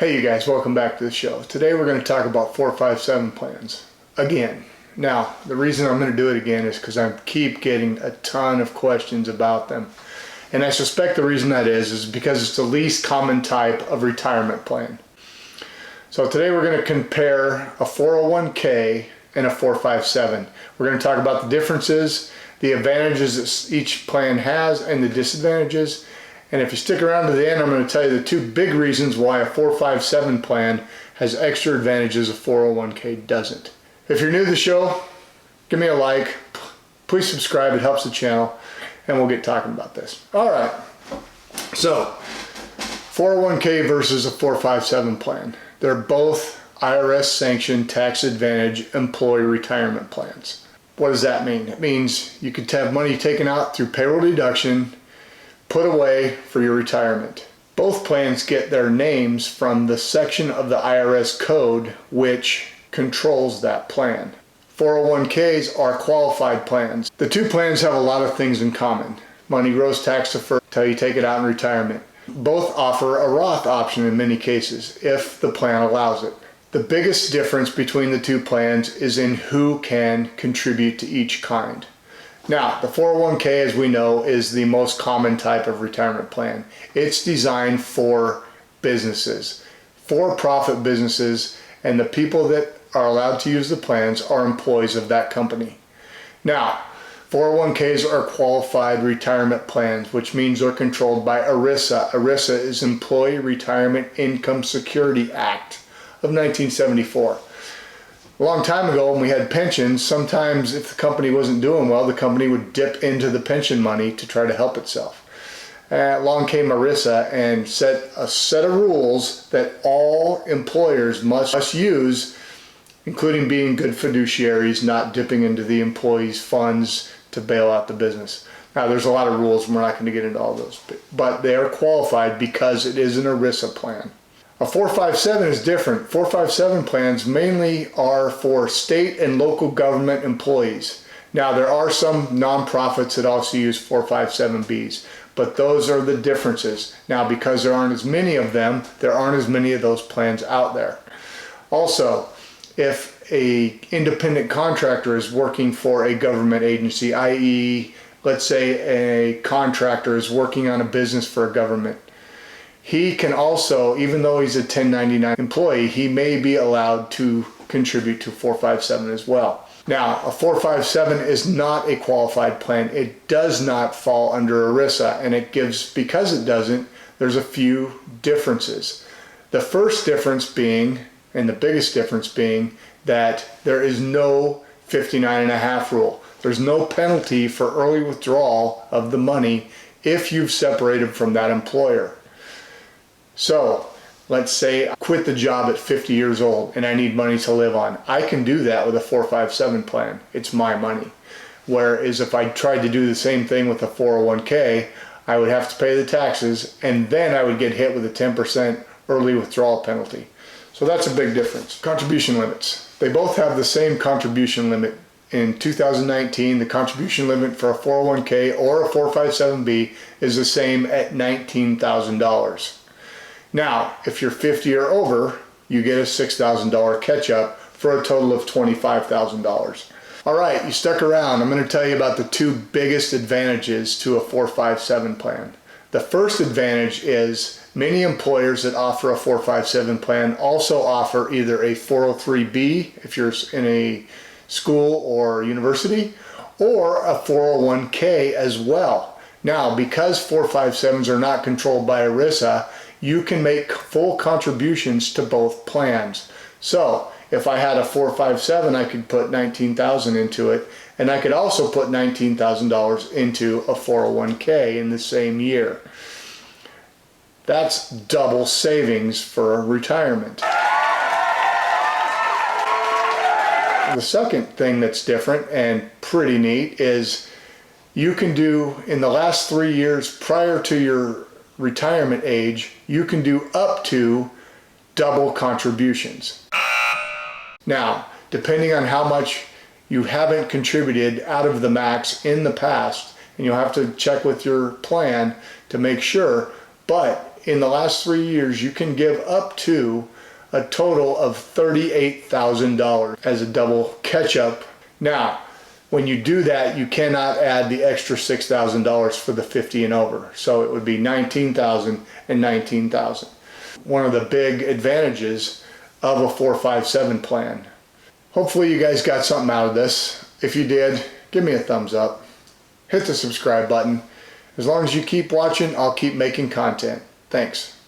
Hey you guys, welcome back to the show. Today we're going to talk about 457 plans again. Now, the reason I'm going to do it again is because I keep getting a ton of questions about them. And I suspect the reason that is because it's the least common type of retirement plan. So today we're going to compare a 401k and a 457. We're going to talk about the differences, the advantages that each plan has, and the disadvantages. And if you stick around to the end, I'm going to tell you the two big reasons why a 457 plan has extra advantages a 401k doesn't. If you're new to the show, give me a like, please subscribe, it helps the channel, and we'll get talking about this. All right, so 401k versus a 457 plan. They're both IRS sanctioned tax advantage employee retirement plans. What does that mean? It means you could have money taken out through payroll deduction, put away for your retirement. Both plans get their names from the section of the IRS code which controls that plan. 401ks are qualified plans. The two plans have a lot of things in common. Money grows tax deferred until you take it out in retirement. Both offer a Roth option in many cases if the plan allows it. The biggest difference between the two plans is in who can contribute to each kind. Now, the 401k, as we know, is the most common type of retirement plan. It's designed for businesses, for-profit businesses, and the people that are allowed to use the plans are employees of that company. Now, 401ks are qualified retirement plans, which means they're controlled by ERISA. ERISA is Employee Retirement Income Security Act of 1974. A long time ago when we had pensions, sometimes if the company wasn't doing well, the company would dip into the pension money to try to help itself. Along came ERISA and set a set of rules that all employers must use, including being good fiduciaries, not dipping into the employees' funds to bail out the business. Now there's a lot of rules and we're not going to get into all those, but they are qualified because it is an ERISA plan. A 457 is different. 457 plans mainly are for state and local government employees. Now there are some nonprofits that also use 457Bs, but those are the differences. Now because there aren't as many of them, there aren't as many of those plans out there. Also, if an independent contractor is working for a government agency, i.e., let's say a contractor is working on a business for a government, he can also, even though he's a 1099 employee, he may be allowed to contribute to 457 as well. Now, a 457 is not a qualified plan. It does not fall under ERISA, and because it doesn't, there's a few differences. The first difference being, and the biggest difference being, that there is no 59.5 rule. There's no penalty for early withdrawal of the money if you've separated from that employer. So let's say I quit the job at 50 years old and I need money to live on. I can do that with a 457 plan. It's my money. Whereas if I tried to do the same thing with a 401k, I would have to pay the taxes and then I would get hit with a 10% early withdrawal penalty. So that's a big difference. Contribution limits. They both have the same contribution limit. In 2019, the contribution limit for a 401k or a 457B is the same at $19,000. Now, if you're 50 or over, you get a $6,000 catch-up for a total of $25,000. All right, you stuck around. I'm going to tell you about the two biggest advantages to a 457 plan. The first advantage is many employers that offer a 457 plan also offer either a 403B if you're in a school or university, or a 401k as well. Now, because 457s are not controlled by ERISA, you can make full contributions to both plans. So if I had a 457, I could put $19,000 into it, and I could also put $19,000 into a 401k in the same year. That's double savings for retirement. The second thing that's different and pretty neat is you can do, in the last 3 years prior to your retirement age, you can do up to double contributions. Now, depending on how much you haven't contributed out of the max in the past, and you'll have to check with your plan to make sure, But in the last 3 years, you can give up to a total of $38,000 as a double catch-up. Now, when you do that, you cannot add the extra $6,000 for the 50 and over. So it would be $19,000 and $19,000. One of the big advantages of a 457 plan. Hopefully you guys got something out of this. If you did, give me a thumbs up. Hit the subscribe button. As long as you keep watching, I'll keep making content. Thanks.